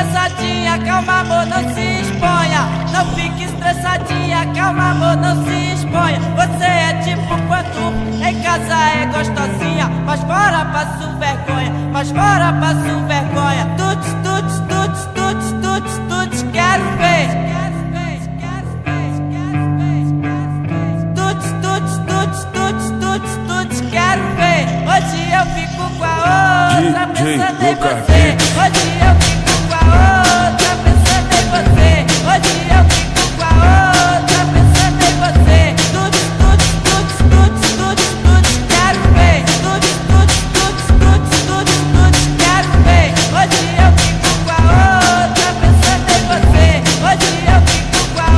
estressadinha, calma amor, não se exponha. Não fique estressadinha, calma amor, não se exponha. Você é tipo pantufa, em casa é gostosinha, mas fora passo vergonha, mas fora passo vergonha. Tuts, tuts, tuts, tuts, tuts, tuts, quero ver. Tuts, tuts, tuts, tuts, tuts, tuts, quero ver. Hoje eu fico com a outra pensando em você. Hoje eu fico com a outra pensando em você. Hoje eu fico com a outra pensando em você. Tuts, tuts, tuts, tuts, tuts, tuts, quero ver. Tuts, tuts, tuts, tuts, tuts, tuts, quero ver. Hoje eu fico com a outra pensando em você. Hoje eu fico com a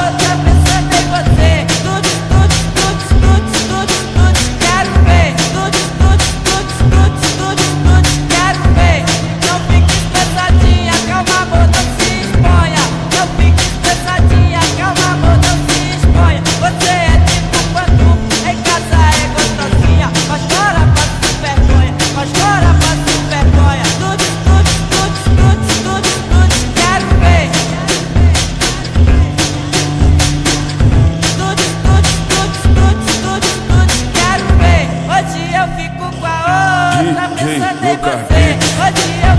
outra pensando em você. Tuts, tuts, tuts, tuts, tuts, tuts, quero ver. Tuts, tuts, tuts, tuts, tuts, tuts, quero ver. Não fique estressadinha, calma amor, não se exponha. Não fique estressadinha, calma amor, não se exponha. Você é tipo pantufa, em casa é gostosinha, mas fora passo vergonha, mas fora passo vergonha. Tuts, tuts, tuts, tuts, tuts, tuts, quero ver. Tuts, tuts, tuts, tuts, tuts, tuts, quero ver. Hoje eu fico com a outra pensando em você. Hoje eu